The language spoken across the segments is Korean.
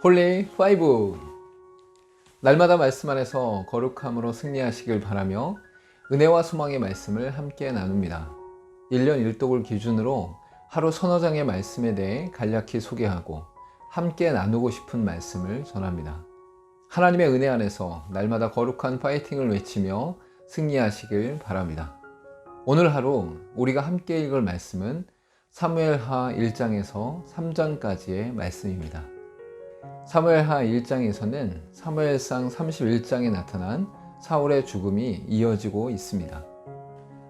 홀리 5. 날마다 말씀 안에서 거룩함으로 승리하시길 바라며 은혜와 소망의 말씀을 함께 나눕니다. 1년 1독을 기준으로 하루 서너 장의 말씀에 대해 간략히 소개하고 함께 나누고 싶은 말씀을 전합니다. 하나님의 은혜 안에서 날마다 거룩한 파이팅을 외치며 승리하시길 바랍니다. 오늘 하루 우리가 함께 읽을 말씀은 사무엘하 1장에서 3장까지의 말씀입니다. 사무엘하 1장에서는 사무엘상 31장에 나타난 사울의 죽음이 이어지고 있습니다.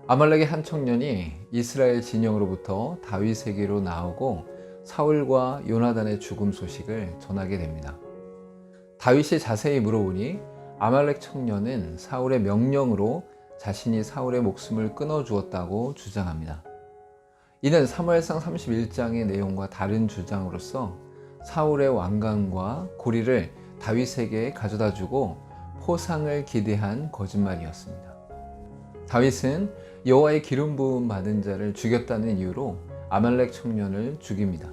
아말렉의 한 청년이 이스라엘 진영으로부터 다윗에게로 나오고 사울과 요나단의 죽음 소식을 전하게 됩니다. 다윗이 자세히 물어보니 아말렉 청년은 사울의 명령으로 자신이 사울의 목숨을 끊어주었다고 주장합니다. 이는 사무엘상 31장의 내용과 다른 주장으로서 사울의 왕관과 고리를 다윗에게 가져다주고 포상을 기대한 거짓말이었습니다. 다윗은 여호와의 기름 부음 받은 자를 죽였다는 이유로 아말렉 청년을 죽입니다.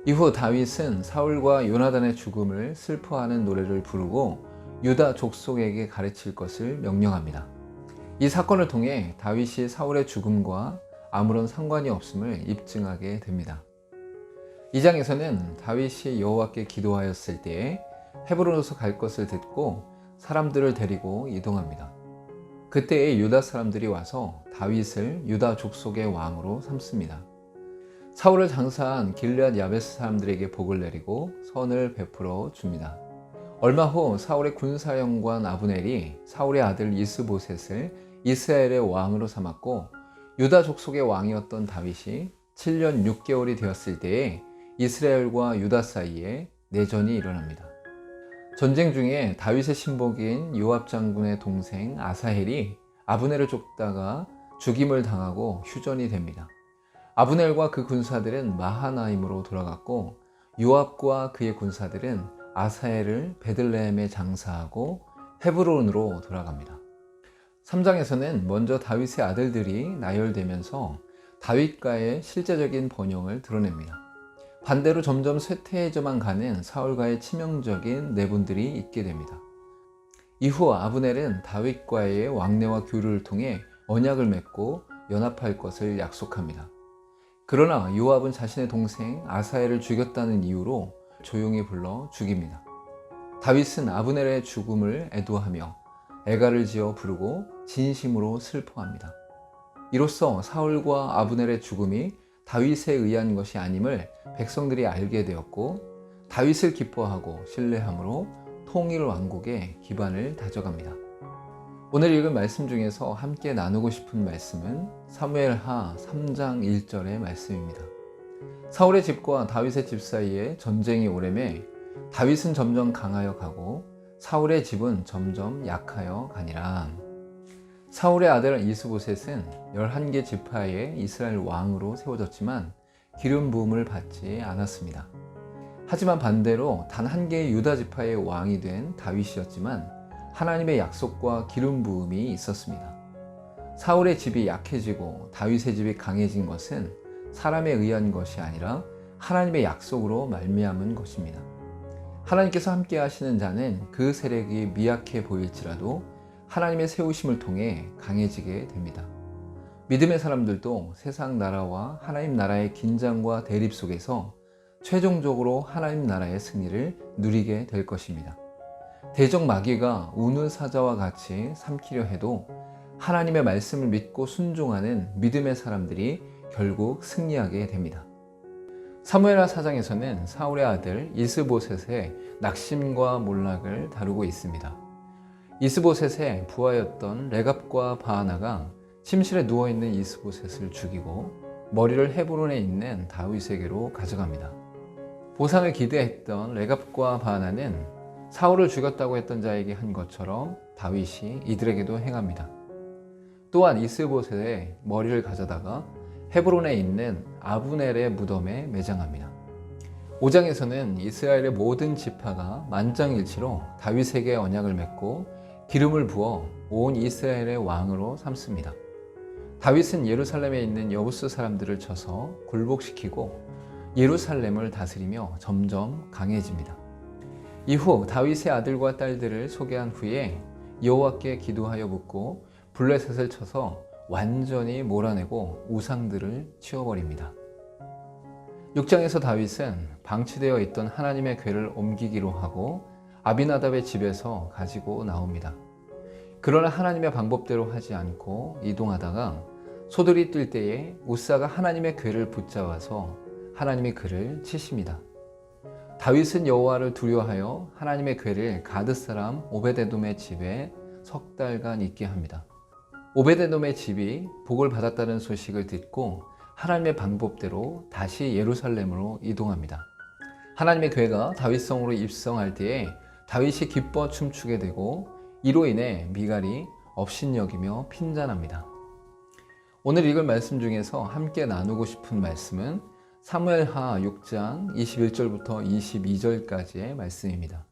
이후 다윗은 사울과 요나단의 죽음을 슬퍼하는 노래를 부르고 유다 족속에게 가르칠 것을 명령합니다. 이 사건을 통해 다윗이 사울의 죽음과 아무런 상관이 없음을 입증하게 됩니다. 이 장에서는 다윗이 여호와께 기도하였을 때에 헤브론으로 갈 것을 듣고 사람들을 데리고 이동합니다. 그때에 유다 사람들이 와서 다윗을 유다 족속의 왕으로 삼습니다. 사울을 장사한 길르앗 야베스 사람들에게 복을 내리고 선을 베풀어 줍니다. 얼마 후 사울의 군사령관 아브넬이 사울의 아들 이스보셋을 이스라엘의 왕으로 삼았고 유다 족속의 왕이었던 다윗이 7년 6개월이 되었을 때에 이스라엘과 유다 사이에 내전이 일어납니다. 전쟁 중에 다윗의 신복인 요압 장군의 동생 아사헬이 아브넬을 쫓다가 죽임을 당하고 휴전이 됩니다. 아브넬과 그 군사들은 마하나임으로 돌아갔고 요압과 그의 군사들은 아사헬을 베들레헴에 장사하고 헤브론으로 돌아갑니다. 3장에서는 먼저 다윗의 아들들이 나열되면서 다윗과의 실제적인 번영을 드러냅니다. 반대로 점점 쇠퇴해져만 가는 사울과의 치명적인 내분들이 있게 됩니다. 이후 아브넬은 다윗과의 왕래와 교류를 통해 언약을 맺고 연합할 것을 약속합니다. 그러나 요압은 자신의 동생 아사헬을 죽였다는 이유로 조용히 불러 죽입니다. 다윗은 아브넬의 죽음을 애도하며 애가를 지어 부르고 진심으로 슬퍼합니다. 이로써 사울과 아브넬의 죽음이 다윗에 의한 것이 아님을 백성들이 알게 되었고 다윗을 기뻐하고 신뢰함으로 통일 왕국의 기반을 다져갑니다. 오늘 읽은 말씀 중에서 함께 나누고 싶은 말씀은 사무엘하 3장 1절의 말씀입니다. 사울의 집과 다윗의 집 사이에 전쟁이 오래매 다윗은 점점 강하여 가고 사울의 집은 점점 약하여 가니라. 사울의 아들 이스보셋은 11개 지파의 이스라엘 왕으로 세워졌지만 기름 부음을 받지 않았습니다. 하지만 반대로 단 한 개의 유다 지파의 왕이 된 다윗이었지만 하나님의 약속과 기름 부음이 있었습니다. 사울의 집이 약해지고 다윗의 집이 강해진 것은 사람에 의한 것이 아니라 하나님의 약속으로 말미암은 것입니다. 하나님께서 함께 하시는 자는 그 세력이 미약해 보일지라도 하나님의 세우심을 통해 강해지게 됩니다. 믿음의 사람들도 세상 나라와 하나님 나라의 긴장과 대립 속에서 최종적으로 하나님 나라의 승리를 누리게 될 것입니다. 대적 마귀가 우는 사자와 같이 삼키려 해도 하나님의 말씀을 믿고 순종하는 믿음의 사람들이 결국 승리하게 됩니다. 사무엘하 4장에서는 사울의 아들 이스보셋의 낙심과 몰락을 다루고 있습니다. 이스보셋의 부하였던 레갑과 바하나가 침실에 누워있는 이스보셋을 죽이고 머리를 헤브론에 있는 다윗에게로 가져갑니다. 보상을 기대했던 레갑과 바하나는 사울을 죽였다고 했던 자에게 한 것처럼 다윗이 이들에게도 행합니다. 또한 이스보셋의 머리를 가져다가 헤브론에 있는 아브넬의 무덤에 매장합니다. 5장에서는 이스라엘의 모든 지파가 만장일치로 다윗에게 언약을 맺고 기름을 부어 온 이스라엘의 왕으로 삼습니다. 다윗은 예루살렘에 있는 여부스 사람들을 쳐서 굴복시키고 예루살렘을 다스리며 점점 강해집니다. 이후 다윗의 아들과 딸들을 소개한 후에 여호와께 기도하여 묻고 블레셋을 쳐서 완전히 몰아내고 우상들을 치워버립니다. 6장에서 다윗은 방치되어 있던 하나님의 궤를 옮기기로 하고 아비나답의 집에서 가지고 나옵니다. 그러나 하나님의 방법대로 하지 않고 이동하다가 소들이 뛸 때에 우사가 하나님의 궤를 붙잡아서 하나님의 그를 치십니다. 다윗은 여호와를 두려워하여 하나님의 궤를 가드 사람 오베데돔의 집에 석 달간 있게 합니다. 오베데돔의 집이 복을 받았다는 소식을 듣고 하나님의 방법대로 다시 예루살렘으로 이동합니다. 하나님의 궤가 다윗성으로 입성할 때에 다윗이 기뻐 춤추게 되고 이로 인해 미갈이 업신여기며 핀잔합니다. 오늘 읽을 말씀 중에서 함께 나누고 싶은 말씀은 사무엘하 6장 21절부터 22절까지의 말씀입니다.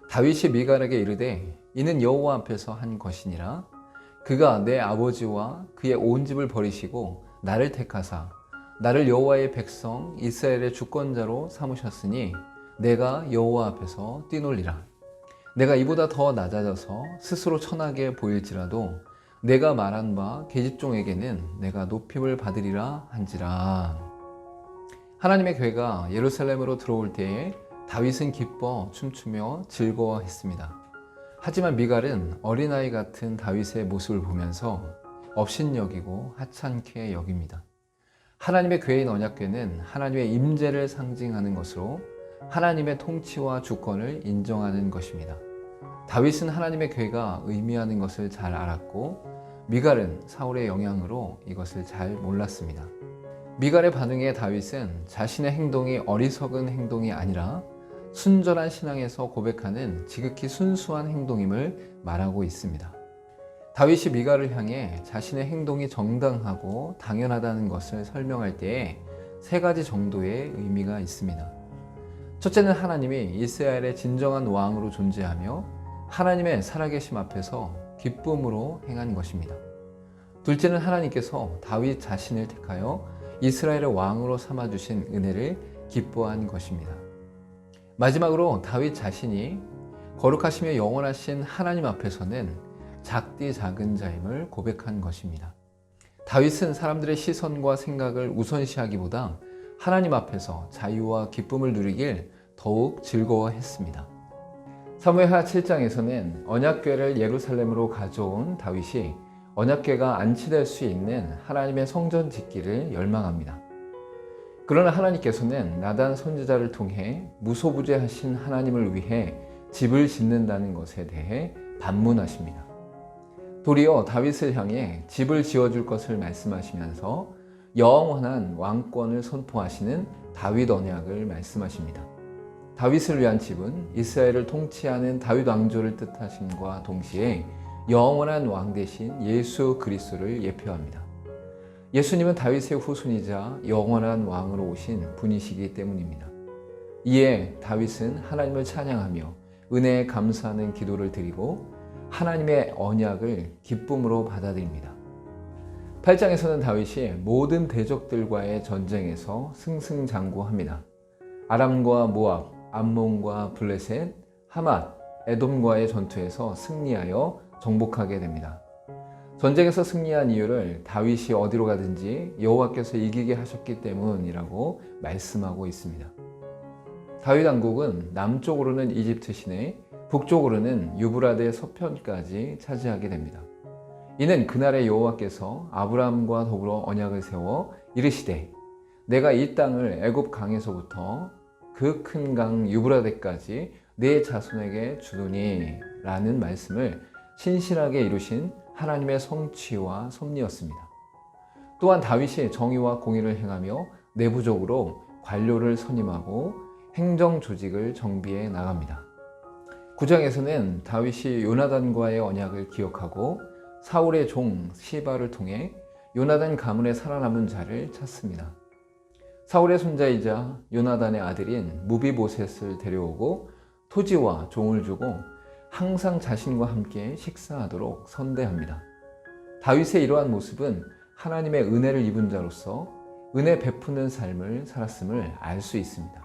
다윗이 미갈에게 이르되 이는 여호와 앞에서 한 것이니라. 그가 내 아버지와 그의 온 집을 버리시고 나를 택하사 나를 여호와의 백성 이스라엘의 주권자로 삼으셨으니 내가 여호와 앞에서 뛰놀리라. 내가 이보다 더 낮아져서 스스로 천하게 보일지라도 내가 말한 바 계집종에게는 내가 높임을 받으리라 한지라. 하나님의 궤가 예루살렘으로 들어올 때에 다윗은 기뻐 춤추며 즐거워했습니다. 하지만 미갈은 어린아이 같은 다윗의 모습을 보면서 업신여기고 하찮게 여깁니다. 하나님의 궤인 언약궤는 하나님의 임재를 상징하는 것으로 하나님의 통치와 주권을 인정하는 것입니다. 다윗은 하나님의 궤가 의미하는 것을 잘 알았고 미갈은 사울의 영향으로 이것을 잘 몰랐습니다. 미갈의 반응에 다윗은 자신의 행동이 어리석은 행동이 아니라 순전한 신앙에서 고백하는 지극히 순수한 행동임을 말하고 있습니다. 다윗이 미갈을 향해 자신의 행동이 정당하고 당연하다는 것을 설명할 때에 세 가지 정도의 의미가 있습니다. 첫째는 하나님이 이스라엘의 진정한 왕으로 존재하며 하나님의 살아계심 앞에서 기쁨으로 행한 것입니다. 둘째는 하나님께서 다윗 자신을 택하여 이스라엘의 왕으로 삼아주신 은혜를 기뻐한 것입니다. 마지막으로 다윗 자신이 거룩하시며 영원하신 하나님 앞에서는 작디 작은 자임을 고백한 것입니다. 다윗은 사람들의 시선과 생각을 우선시하기보다 하나님 앞에서 자유와 기쁨을 누리길 더욱 즐거워했습니다. 사무엘하 7장에서는 언약궤를 예루살렘으로 가져온 다윗이 언약궤가 안치될 수 있는 하나님의 성전 짓기를 열망합니다. 그러나 하나님께서는 나단 선지자를 통해 무소부재하신 하나님을 위해 집을 짓는다는 것에 대해 반문하십니다. 도리어 다윗을 향해 집을 지어줄 것을 말씀하시면서 영원한 왕권을 선포하시는 다윗 언약을 말씀하십니다. 다윗을 위한 집은 이스라엘을 통치하는 다윗 왕조를 뜻하심과 동시에 영원한 왕 대신 예수 그리스도를 예표합니다. 예수님은 다윗의 후손이자 영원한 왕으로 오신 분이시기 때문입니다. 이에 다윗은 하나님을 찬양하며 은혜에 감사하는 기도를 드리고 하나님의 언약을 기쁨으로 받아들입니다. 8장에서는 다윗이 모든 대적들과의 전쟁에서 승승장구합니다. 아람과 모압, 암몬과 블레셋, 하맛, 에돔과의 전투에서 승리하여 정복하게 됩니다. 전쟁에서 승리한 이유를 다윗이 어디로 가든지 여호와께서 이기게 하셨기 때문이라고 말씀하고 있습니다. 다윗 왕국은 남쪽으로는 이집트 시내, 북쪽으로는 유브라데 서편까지 차지하게 됩니다. 이는 그날의 여호와께서 아브라함과 더불어 언약을 세워 이르시되 내가 이 땅을 애굽 강에서부터 그 큰 강 유브라데까지 네 자손에게 주노니 라는 말씀을 신실하게 이루신 하나님의 성취와 섭리였습니다. 또한 다윗이 정의와 공의를 행하며 내부적으로 관료를 선임하고 행정 조직을 정비해 나갑니다. 9장에서는 다윗이 요나단과의 언약을 기억하고 사울의 종 시바를 통해 요나단 가문에 살아남은 자를 찾습니다. 사울의 손자이자 요나단의 아들인 무비보셋을 데려오고 토지와 종을 주고 항상 자신과 함께 식사하도록 선대합니다. 다윗의 이러한 모습은 하나님의 은혜를 입은 자로서 은혜 베푸는 삶을 살았음을 알 수 있습니다.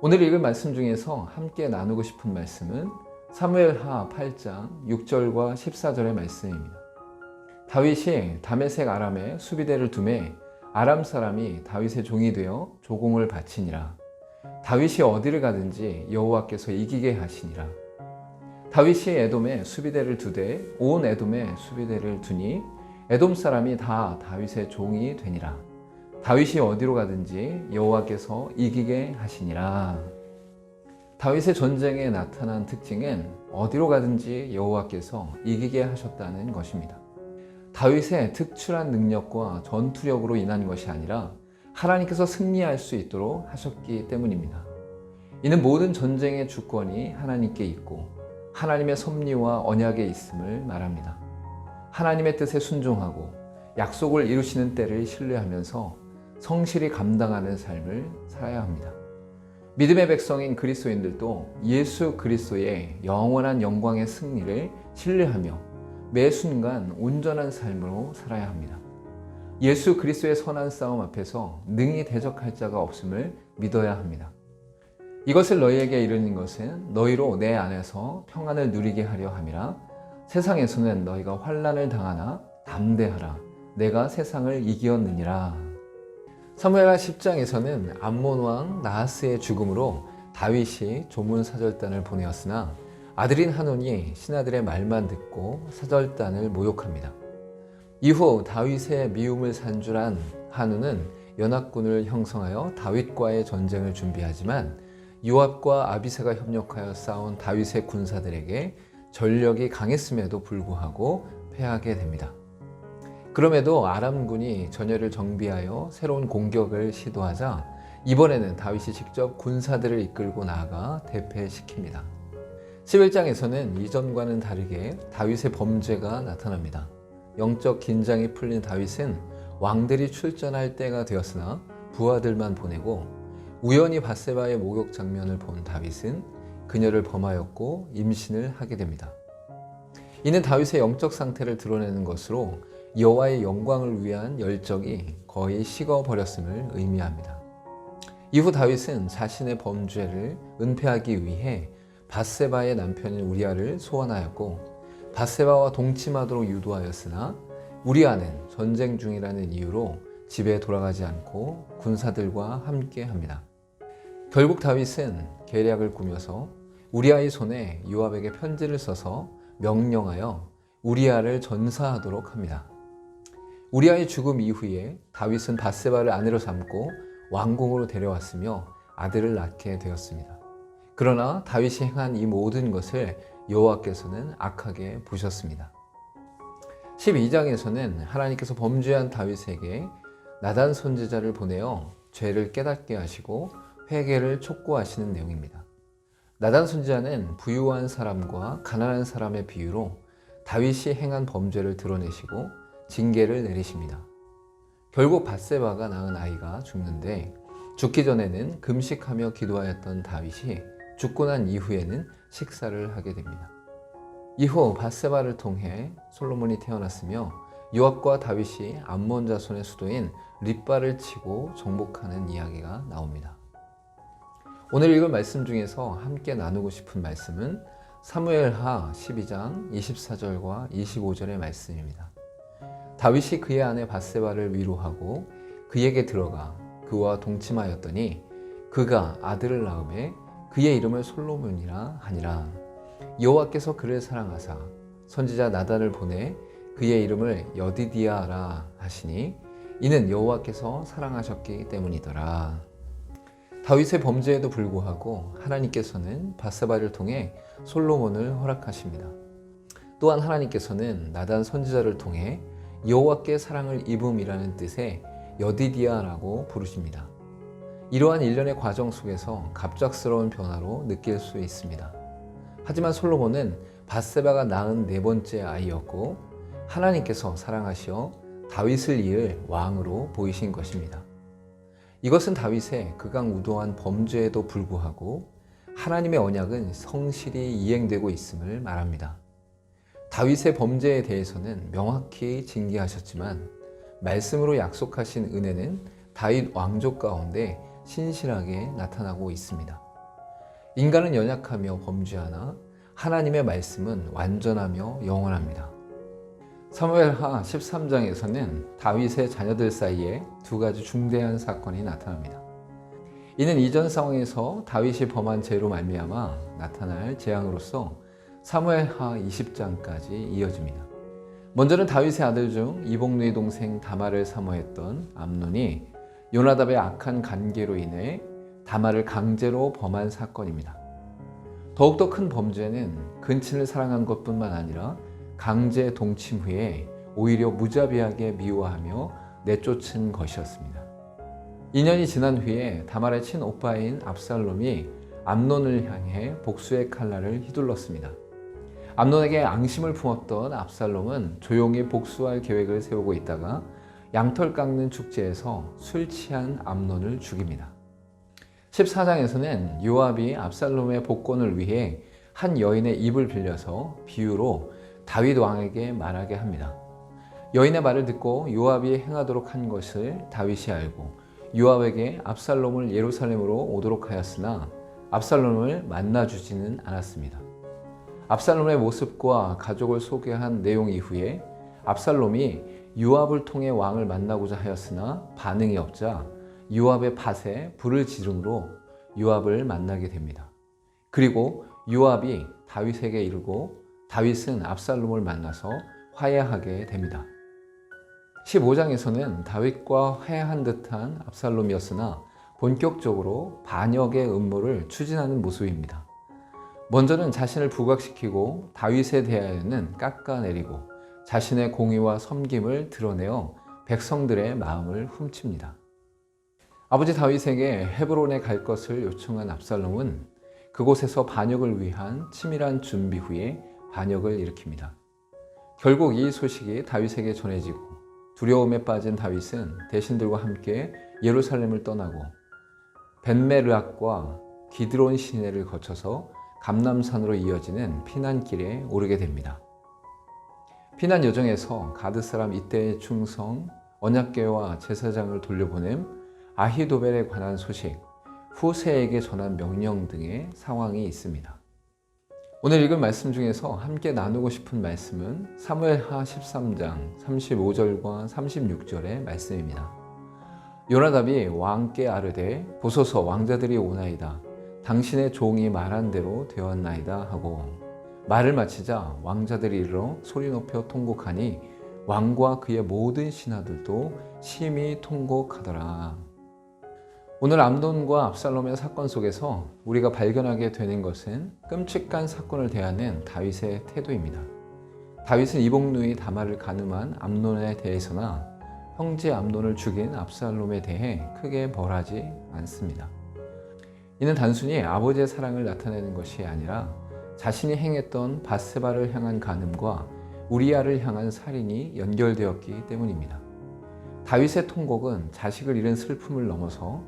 오늘 읽을 말씀 중에서 함께 나누고 싶은 말씀은 사무엘하 8장 6절과 14절의 말씀입니다. 다윗이 다메섹 아람에 수비대를 두매 아람 사람이 다윗의 종이 되어 조공을 바치니라. 다윗이 어디를 가든지 여호와께서 이기게 하시니라. 다윗이 에돔에 수비대를 두되 온 에돔에 수비대를 두니 에돔 사람이 다 다윗의 종이 되니라. 다윗이 어디로 가든지 여호와께서 이기게 하시니라. 다윗의 전쟁에 나타난 특징은 어디로 가든지 여호와께서 이기게 하셨다는 것입니다. 다윗의 특출한 능력과 전투력으로 인한 것이 아니라 하나님께서 승리할 수 있도록 하셨기 때문입니다. 이는 모든 전쟁의 주권이 하나님께 있고 하나님의 섭리와 언약에 있음을 말합니다. 하나님의 뜻에 순종하고 약속을 이루시는 때를 신뢰하면서 성실히 감당하는 삶을 살아야 합니다. 믿음의 백성인 그리스도인들도 예수 그리스도의 영원한 영광의 승리를 신뢰하며 매 순간 온전한 삶으로 살아야 합니다. 예수 그리스도의 선한 싸움 앞에서 능히 대적할 자가 없음을 믿어야 합니다. 이것을 너희에게 이르는 것은 너희로 내 안에서 평안을 누리게 하려 함이라. 세상에서는 너희가 환난을 당하나 담대하라. 내가 세상을 이기었느니라. 사무엘하 10장에서는 암몬 왕 나하스의 죽음으로 다윗이 조문사절단을 보내었으나 아들인 한온이 신하들의 말만 듣고 사절단을 모욕합니다. 이후 다윗의 미움을 산줄한 한온은 연합군을 형성하여 다윗과의 전쟁을 준비하지만 요압과 아비새가 협력하여 싸운 다윗의 군사들에게 전력이 강했음에도 불구하고 패하게 됩니다. 그럼에도 아람군이 전열을 정비하여 새로운 공격을 시도하자 이번에는 다윗이 직접 군사들을 이끌고 나아가 대패시킵니다. 11장에서는 이전과는 다르게 다윗의 범죄가 나타납니다. 영적 긴장이 풀린 다윗은 왕들이 출전할 때가 되었으나 부하들만 보내고 우연히 밧세바의 목욕 장면을 본 다윗은 그녀를 범하였고 임신을 하게 됩니다. 이는 다윗의 영적 상태를 드러내는 것으로 여호와의 영광을 위한 열정이 거의 식어버렸음을 의미합니다. 이후 다윗은 자신의 범죄를 은폐하기 위해 밧세바의 남편인 우리아를 소환하였고 밧세바와 동침하도록 유도하였으나 우리아는 전쟁 중이라는 이유로 집에 돌아가지 않고 군사들과 함께 합니다. 결국 다윗은 계략을 꾸며서 우리아의 손에 요압에게 편지를 써서 명령하여 우리아를 전사하도록 합니다. 우리아의 죽음 이후에 다윗은 밧세바를 아내로 삼고 왕궁으로 데려왔으며 아들을 낳게 되었습니다. 그러나 다윗이 행한 이 모든 것을 여호와께서는 악하게 보셨습니다. 12장에서는 하나님께서 범죄한 다윗에게 나단 선지자를 보내어 죄를 깨닫게 하시고 회개를 촉구하시는 내용입니다. 나단 선지자는 부유한 사람과 가난한 사람의 비유로 다윗이 행한 범죄를 드러내시고 징계를 내리십니다. 결국 밧세바가 낳은 아이가 죽는데 죽기 전에는 금식하며 기도하였던 다윗이 죽고 난 이후에는 식사를 하게 됩니다. 이후 밧세바를 통해 솔로몬이 태어났으며 요압과 다윗이 암몬 자손의 수도인 립바를 치고 정복하는 이야기가 나옵니다. 오늘 읽은 말씀 중에서 함께 나누고 싶은 말씀은 사무엘하 12장 24절과 25절의 말씀입니다. 다윗이 그의 아내 밧세바를 위로하고 그에게 들어가 그와 동침하였더니 그가 아들을 낳음에 그의 이름을 솔로몬이라 하니라. 여호와께서 그를 사랑하사 선지자 나단을 보내 그의 이름을 여디디아라 하시니 이는 여호와께서 사랑하셨기 때문이더라. 다윗의 범죄에도 불구하고 하나님께서는 밧세바를 통해 솔로몬을 허락하십니다. 또한 하나님께서는 나단 선지자를 통해 여호와께 사랑을 입음이라는 뜻의 여디디아라고 부르십니다. 이러한 일련의 과정 속에서 갑작스러운 변화로 느낄 수 있습니다. 하지만 솔로몬은 밧세바가 낳은 네 번째 아이였고 하나님께서 사랑하시어 다윗을 이을 왕으로 보이신 것입니다. 이것은 다윗의 극악무도한 범죄에도 불구하고 하나님의 언약은 성실히 이행되고 있음을 말합니다. 다윗의 범죄에 대해서는 명확히 징계하셨지만 말씀으로 약속하신 은혜는 다윗 왕족 가운데 신실하게 나타나고 있습니다. 인간은 연약하며 범죄하나 하나님의 말씀은 완전하며 영원합니다. 사무엘하 13장에서는 다윗의 자녀들 사이에 두 가지 중대한 사건이 나타납니다. 이는 이전 상황에서 다윗이 범한 죄로 말미암아 나타날 재앙으로서 사무엘하 20장까지 이어집니다. 먼저는 다윗의 아들 중 이복누의 동생 다말을 사모했던 암논이 요나답의 악한 관계로 인해 다말을 강제로 범한 사건입니다. 더욱더 큰 범죄는 근친을 사랑한 것뿐만 아니라 강제 동침 후에 오히려 무자비하게 미워하며 내쫓은 것이었습니다. 2년이 지난 후에 다말의 친오빠인 압살롬이 암논을 향해 복수의 칼날을 휘둘렀습니다. 암논에게 앙심을 품었던 압살롬은 조용히 복수할 계획을 세우고 있다가 양털 깎는 축제에서 술 취한 암논을 죽입니다. 14장에서는 요압이 압살롬의 복권을 위해 한 여인의 입을 빌려서 비유로 다윗 왕에게 말하게 합니다. 여인의 말을 듣고 요압이 행하도록 한 것을 다윗이 알고 요압에게 압살롬을 예루살렘으로 오도록 하였으나 압살롬을 만나주지는 않았습니다. 압살롬의 모습과 가족을 소개한 내용 이후에 압살롬이 요압을 통해 왕을 만나고자 하였으나 반응이 없자 요압의 밭에 불을 지름으로 요압을 만나게 됩니다. 그리고 요압이 다윗에게 이르고 다윗은 압살롬을 만나서 화해하게 됩니다. 15장에서는 다윗과 화해한 듯한 압살롬이었으나 본격적으로 반역의 음모를 추진하는 모습입니다. 먼저는 자신을 부각시키고 다윗에 대하여는 깎아내리고 자신의 공의와 섬김을 드러내어 백성들의 마음을 훔칩니다. 아버지 다윗에게 헤브론에 갈 것을 요청한 압살롬은 그곳에서 반역을 위한 치밀한 준비 후에 반역을 일으킵니다. 결국 이 소식이 다윗에게 전해지고 두려움에 빠진 다윗은 대신들과 함께 예루살렘을 떠나고 벤메르악과 기드론 시내를 거쳐서 감람산으로 이어지는 피난길에 오르게 됩니다. 피난 여정에서 가드 사람 이때의 충성, 언약궤와 제사장을 돌려보냄, 아히도벨에 관한 소식, 후세에게 전한 명령 등의 상황이 있습니다. 오늘 읽은 말씀 중에서 함께 나누고 싶은 말씀은 사무엘하 13장 35절과 36절의 말씀입니다. 요나답이 왕께 아르되 보소서 왕자들이 오나이다. 당신의 종이 말한 대로 되었나이다 하고 말을 마치자 왕자들이 이르러 소리 높여 통곡하니 왕과 그의 모든 신하들도 심히 통곡하더라. 오늘 암논과 압살롬의 사건 속에서 우리가 발견하게 되는 것은 끔찍한 사건을 대하는 다윗의 태도입니다. 다윗은 이복누이 다말을 간음한 암논에 대해서나 형제 암논을 죽인 압살롬에 대해 크게 벌하지 않습니다. 이는 단순히 아버지의 사랑을 나타내는 것이 아니라 자신이 행했던 밧세바를 향한 간음과 우리아를 향한 살인이 연결되었기 때문입니다. 다윗의 통곡은 자식을 잃은 슬픔을 넘어서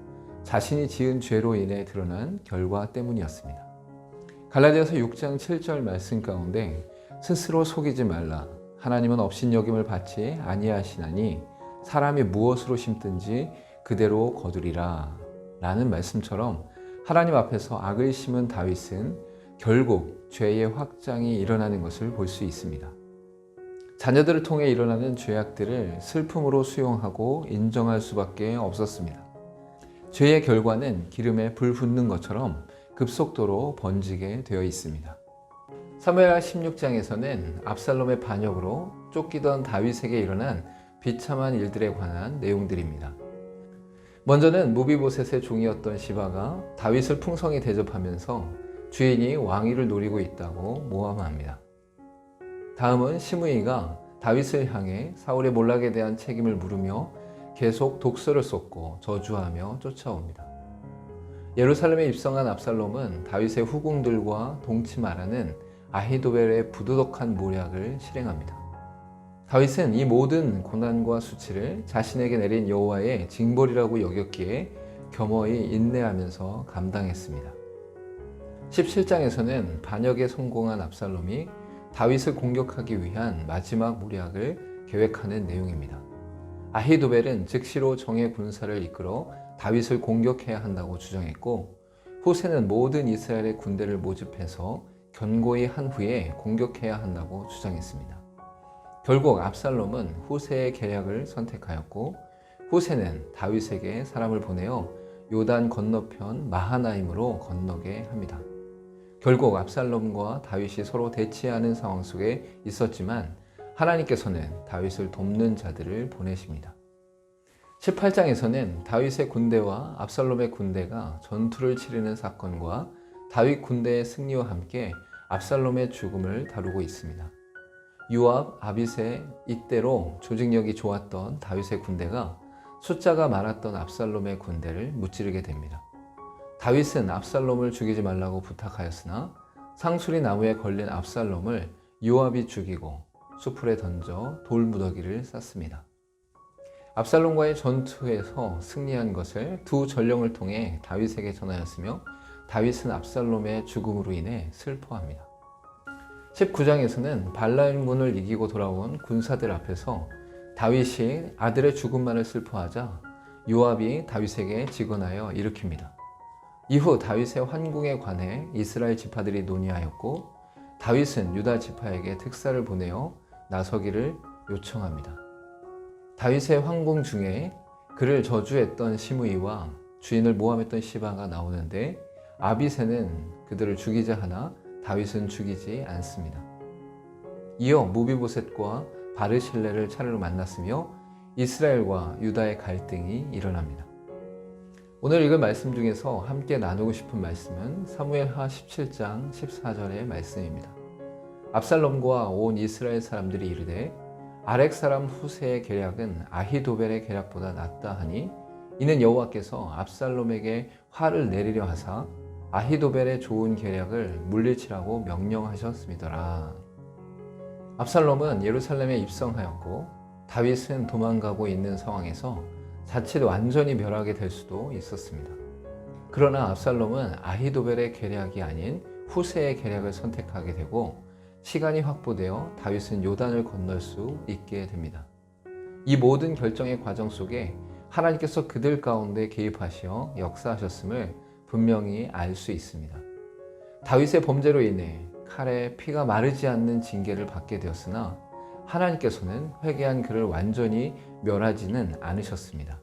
자신이 지은 죄로 인해 드러난 결과 때문이었습니다. 갈라디아서 6장 7절 말씀 가운데 스스로 속이지 말라. 하나님은 업신여김을 받지 아니하시나니 사람이 무엇으로 심든지 그대로 거두리라 라는 말씀처럼 하나님 앞에서 악을 심은 다윗은 결국 죄의 확장이 일어나는 것을 볼 수 있습니다. 자녀들을 통해 일어나는 죄악들을 슬픔으로 수용하고 인정할 수밖에 없었습니다. 죄의 결과는 기름에 불 붙는 것처럼 급속도로 번지게 되어 있습니다. 사무엘하 16장에서는 압살롬의 반역으로 쫓기던 다윗에게 일어난 비참한 일들에 관한 내용들입니다. 먼저는 무비보셋의 종이었던 시바가 다윗을 풍성히 대접하면서 주인이 왕위를 노리고 있다고 모함합니다. 다음은 시므이가 다윗을 향해 사울의 몰락에 대한 책임을 물으며 계속 독서를 쏟고 저주하며 쫓아옵니다. 예루살렘에 입성한 압살롬은 다윗의 후궁들과 동침하라는 아히도벨의 부도덕한 모략을 실행합니다. 다윗은 이 모든 고난과 수치를 자신에게 내린 여호와의 징벌이라고 여겼기에 겸허히 인내하면서 감당했습니다. 17장에서는 반역에 성공한 압살롬이 다윗을 공격하기 위한 마지막 모략을 계획하는 내용입니다. 아히도벨은 즉시로 정예 군사를 이끌어 다윗을 공격해야 한다고 주장했고 후세는 모든 이스라엘의 군대를 모집해서 견고히 한 후에 공격해야 한다고 주장했습니다. 결국 압살롬은 후세의 계략을 선택하였고 후세는 다윗에게 사람을 보내어 요단 건너편 마하나임으로 건너게 합니다. 결국 압살롬과 다윗이 서로 대치하는 상황 속에 있었지만 하나님께서는 다윗을 돕는 자들을 보내십니다. 18장에서는 다윗의 군대와 압살롬의 군대가 전투를 치르는 사건과 다윗 군대의 승리와 함께 압살롬의 죽음을 다루고 있습니다. 요압, 아비새 이때로 조직력이 좋았던 다윗의 군대가 숫자가 많았던 압살롬의 군대를 무찌르게 됩니다. 다윗은 압살롬을 죽이지 말라고 부탁하였으나 상수리 나무에 걸린 압살롬을 요압이 죽이고 수풀에 던져 돌무더기를 쌌습니다. 압살롬과의 전투에서 승리한 것을 두 전령을 통해 다윗에게 전하였으며 다윗은 압살롬의 죽음으로 인해 슬퍼합니다. 19장에서는 발라임군을 이기고 돌아온 군사들 앞에서 다윗이 아들의 죽음만을 슬퍼하자 요압이 다윗에게 직언하여 일으킵니다. 이후 다윗의 환궁에 관해 이스라엘 지파들이 논의하였고 다윗은 유다 지파에게 특사를 보내어 나서기를 요청합니다. 다윗의 환궁 중에 그를 저주했던 시므이와 주인을 모함했던 시바가 나오는데 아비새는 그들을 죽이자 하나 다윗은 죽이지 않습니다. 이어 무비보셋과 바르실레를 차례로 만났으며 이스라엘과 유다의 갈등이 일어납니다. 오늘 읽은 말씀 중에서 함께 나누고 싶은 말씀은 사무엘하 17장 14절의 말씀입니다. 압살롬과 온 이스라엘 사람들이 이르되 아렉 사람 후세의 계략은 아히도벨의 계략보다 낫다 하니 이는 여호와께서 압살롬에게 화를 내리려 하사 아히도벨의 좋은 계략을 물리치라고 명령하셨음이더라. 압살롬은 예루살렘에 입성하였고 다윗은 도망가고 있는 상황에서 자칫 완전히 멸하게 될 수도 있었습니다. 그러나 압살롬은 아히도벨의 계략이 아닌 후세의 계략을 선택하게 되고 시간이 확보되어 다윗은 요단을 건널 수 있게 됩니다. 이 모든 결정의 과정 속에 하나님께서 그들 가운데 개입하시어 역사하셨음을 분명히 알 수 있습니다. 다윗의 범죄로 인해 칼에 피가 마르지 않는 징계를 받게 되었으나 하나님께서는 회개한 그를 완전히 멸하지는 않으셨습니다.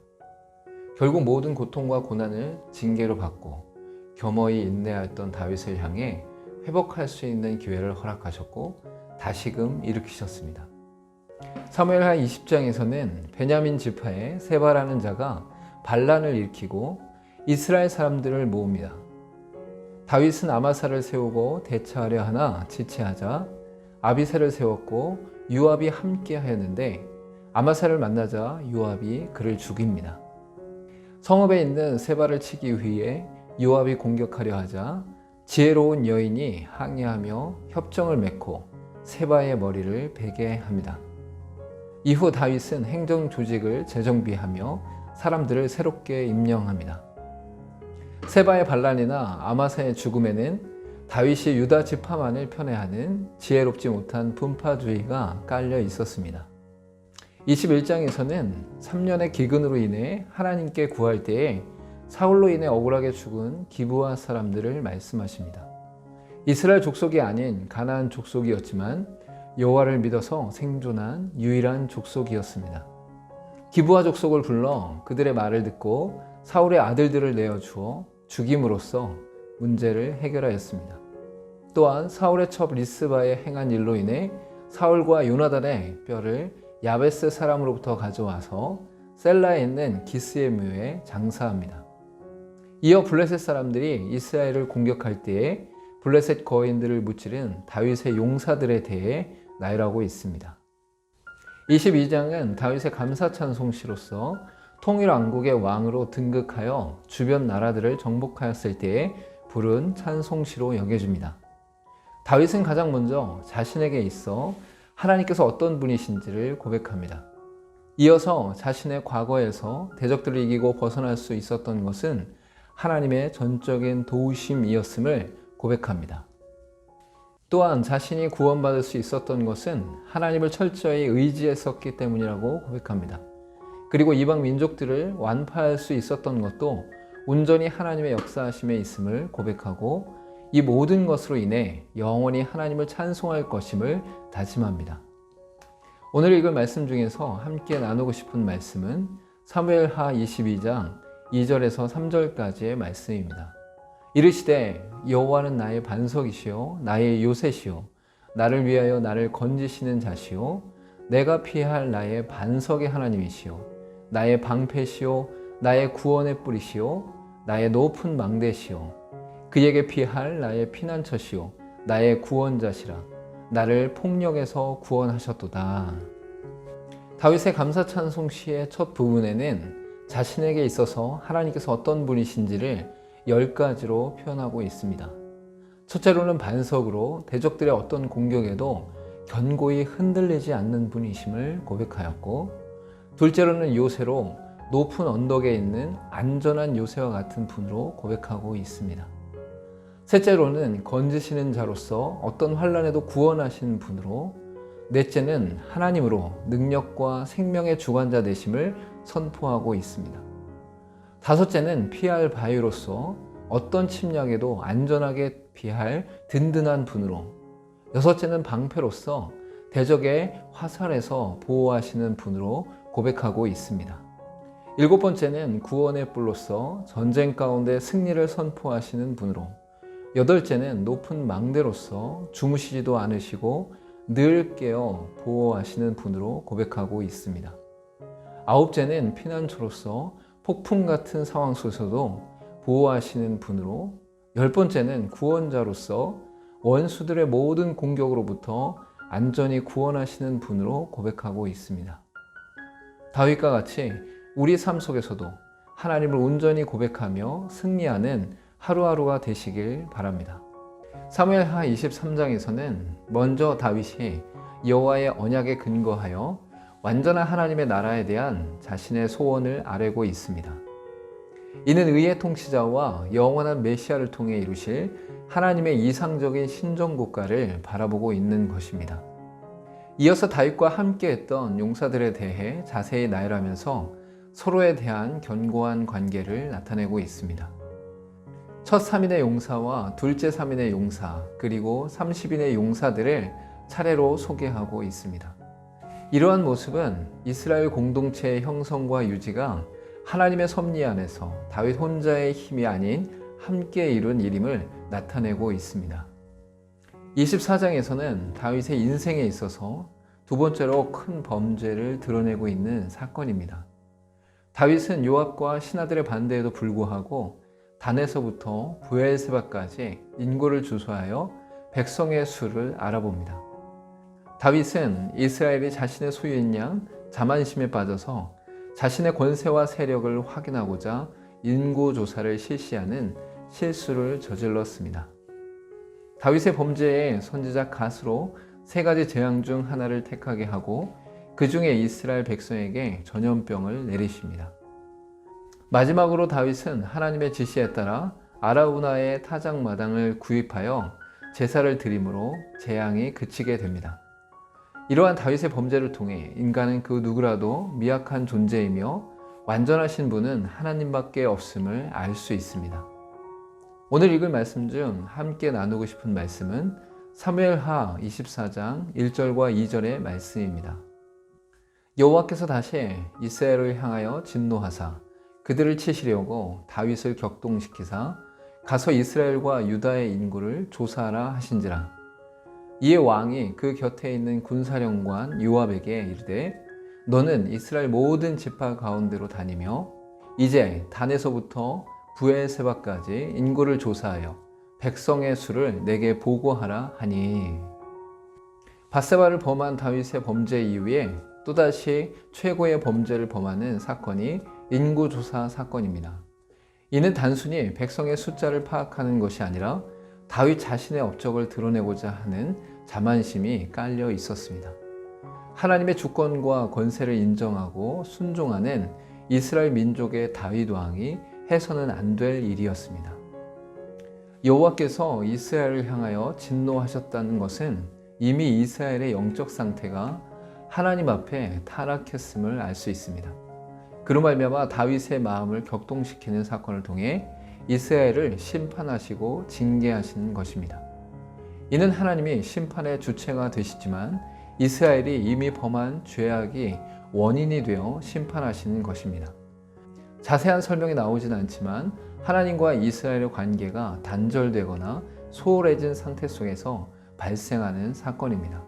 결국 모든 고통과 고난을 징계로 받고 겸허히 인내하였던 다윗을 향해 회복할 수 있는 기회를 허락하셨고 다시금 일으키셨습니다. 사무엘하 20장에서는 베냐민 지파의 세바라는 자가 반란을 일으키고 이스라엘 사람들을 모읍니다. 다윗은 아마사를 세우고 대처하려 하나 지체하자 아비새를 세웠고 요압이 함께 하였는데 아마사를 만나자 요압이 그를 죽입니다. 성읍에 있는 세바를 치기 위해 요압이 공격하려 하자 지혜로운 여인이 항의하며 협정을 맺고 세바의 머리를 베게 합니다. 이후 다윗은 행정 조직을 재정비하며 사람들을 새롭게 임명합니다. 세바의 반란이나 아마사의 죽음에는 다윗이 유다 지파만을 편애하는 지혜롭지 못한 분파주의가 깔려 있었습니다. 21장에서는 3년의 기근으로 인해 하나님께 구할 때에 사울로 인해 억울하게 죽은 기브아 사람들을 말씀하십니다. 이스라엘 족속이 아닌 가나안 족속이었지만 여호와를 믿어서 생존한 유일한 족속이었습니다. 기브아 족속을 불러 그들의 말을 듣고 사울의 아들들을 내어주어 죽임으로써 문제를 해결하였습니다. 또한 사울의 첩 리스바의 행한 일로 인해 사울과 요나단의 뼈를 야베스 사람으로부터 가져와서 셀라에 있는 기스의 묘에 장사합니다. 이어 블레셋 사람들이 이스라엘을 공격할 때에 블레셋 거인들을 무찌른 다윗의 용사들에 대해 나열하고 있습니다. 22장은 다윗의 감사 찬송시로서 통일왕국의 왕으로 등극하여 주변 나라들을 정복하였을 때에 부른 찬송시로 여겨집니다. 다윗은 가장 먼저 자신에게 있어 하나님께서 어떤 분이신지를 고백합니다. 이어서 자신의 과거에서 대적들을 이기고 벗어날 수 있었던 것은 하나님의 전적인 도우심이었음을 고백합니다. 또한 자신이 구원받을 수 있었던 것은 하나님을 철저히 의지했었기 때문이라고 고백합니다. 그리고 이방 민족들을 완파할 수 있었던 것도 온전히 하나님의 역사하심에 있음을 고백하고 이 모든 것으로 인해 영원히 하나님을 찬송할 것임을 다짐합니다. 오늘 읽을 말씀 중에서 함께 나누고 싶은 말씀은 사무엘하 22장 2절에서 3절까지의 말씀입니다. 이르시되 여호와는 나의 반석이시요 나의 요새시요 나를 위하여 나를 건지시는 자시요 내가 피할 나의 반석의 하나님이시요 나의 방패시요 나의 구원의 뿌리시요 나의 높은 망대시요 그에게 피할 나의 피난처시요 나의 구원자시라 나를 폭력에서 구원하셨도다. 다윗의 감사찬송 시의 첫 부분에는 자신에게 있어서 하나님께서 어떤 분이신지를 10가지로 표현하고 있습니다. 첫째로는 반석으로 대적들의 어떤 공격에도 견고히 흔들리지 않는 분이심을 고백하였고, 둘째로는 요새로 높은 언덕에 있는 안전한 요새와 같은 분으로 고백하고 있습니다. 셋째로는 건지시는 자로서 어떤 환난에도 구원하시는 분으로, 넷째는 하나님으로 능력과 생명의 주관자 되심을 선포하고 있습니다. 다섯째는 피할 바위로서 어떤 침략에도 안전하게 피할 든든한 분으로, 여섯째는 방패로서 대적의 화살에서 보호하시는 분으로 고백하고 있습니다. 일곱 번째는 구원의 뿔로서 전쟁 가운데 승리를 선포하시는 분으로, 여덟째는 높은 망대로서 주무시지도 않으시고 늘 깨어 보호하시는 분으로 고백하고 있습니다. 아홉째는 피난처로서 폭풍 같은 상황 속에서도 보호하시는 분으로, 열 번째는 구원자로서 원수들의 모든 공격으로부터 안전히 구원하시는 분으로 고백하고 있습니다. 다윗과 같이 우리 삶 속에서도 하나님을 온전히 고백하며 승리하는 하루하루가 되시길 바랍니다. 사무엘하 23장에서는 먼저 다윗이 여호와의 언약에 근거하여 완전한 하나님의 나라에 대한 자신의 소원을 아뢰고 있습니다. 이는 의의 통치자와 영원한 메시아를 통해 이루실 하나님의 이상적인 신정국가를 바라보고 있는 것입니다. 이어서 다윗과 함께했던 용사들에 대해 자세히 나열하면서 서로에 대한 견고한 관계를 나타내고 있습니다. 첫 3인의 용사와 둘째 3인의 용사, 그리고 30인의 용사들을 차례로 소개하고 있습니다. 이러한 모습은 이스라엘 공동체의 형성과 유지가 하나님의 섭리 안에서 다윗 혼자의 힘이 아닌 함께 이룬 일임을 나타내고 있습니다. 24장에서는 다윗의 인생에 있어서 두 번째로 큰 범죄를 드러내고 있는 사건입니다. 다윗은 요압과 신하들의 반대에도 불구하고 단에서부터 브엘세바까지 인구를 주소하여 백성의 수를 알아봅니다. 다윗은 이스라엘이 자신의 소유인 양 자만심에 빠져서 자신의 권세와 세력을 확인하고자 인구 조사를 실시하는 실수를 저질렀습니다. 다윗의 범죄에 선지자 갓으로 3가지 재앙 중 하나를 택하게 하고 그 중에 이스라엘 백성에게 전염병을 내리십니다. 마지막으로 다윗은 하나님의 지시에 따라 아라우나의 타작마당을 구입하여 제사를 드림으로 재앙이 그치게 됩니다. 이러한 다윗의 범죄를 통해 인간은 그 누구라도 미약한 존재이며 완전하신 분은 하나님밖에 없음을 알 수 있습니다. 오늘 읽을 말씀 중 함께 나누고 싶은 말씀은 사무엘하 24장 1절과 2절의 말씀입니다. 여호와께서 다시 이스라엘을 향하여 진노하사 그들을 치시려고 다윗을 격동시키사 가서 이스라엘과 유다의 인구를 조사하라 하신지라. 이에 왕이 그 곁에 있는 군사령관 요압에게 이르되 너는 이스라엘 모든 지파 가운데로 다니며 이제 단에서부터 브엘세바까지 인구를 조사하여 백성의 수를 내게 보고하라 하니. 밧세바를 범한 다윗의 범죄 이후에 또다시 최고의 범죄를 범하는 사건이 인구조사 사건입니다. 이는 단순히 백성의 숫자를 파악하는 것이 아니라 다윗 자신의 업적을 드러내고자 하는 자만심이 깔려 있었습니다. 하나님의 주권과 권세를 인정하고 순종하는 이스라엘 민족의 다윗 왕이 해서는 안 될 일이었습니다. 여호와께서 이스라엘을 향하여 진노하셨다는 것은 이미 이스라엘의 영적 상태가 하나님 앞에 타락했음을 알 수 있습니다. 그로 말미암아 다윗의 마음을 격동시키는 사건을 통해 이스라엘을 심판하시고 징계하시는 것입니다. 이는 하나님이 심판의 주체가 되시지만 이스라엘이 이미 범한 죄악이 원인이 되어 심판하시는 것입니다. 자세한 설명이 나오진 않지만 하나님과 이스라엘의 관계가 단절되거나 소홀해진 상태 속에서 발생하는 사건입니다.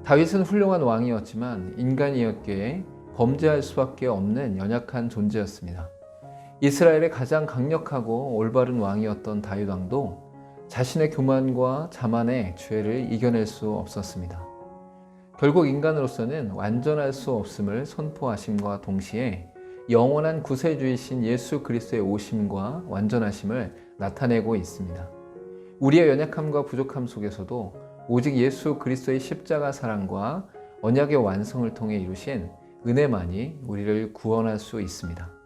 다윗은 훌륭한 왕이었지만 인간이었기에 범죄할 수밖에 없는 연약한 존재였습니다. 이스라엘의 가장 강력하고 올바른 왕이었던 다윗 왕도 자신의 교만과 자만의 죄를 이겨낼 수 없었습니다. 결국 인간으로서는 완전할 수 없음을 선포하심과 동시에 영원한 구세주이신 예수 그리스도의 오심과 완전하심을 나타내고 있습니다. 우리의 연약함과 부족함 속에서도 오직 예수 그리스도의 십자가 사랑과 언약의 완성을 통해 이루신 은혜만이 우리를 구원할 수 있습니다.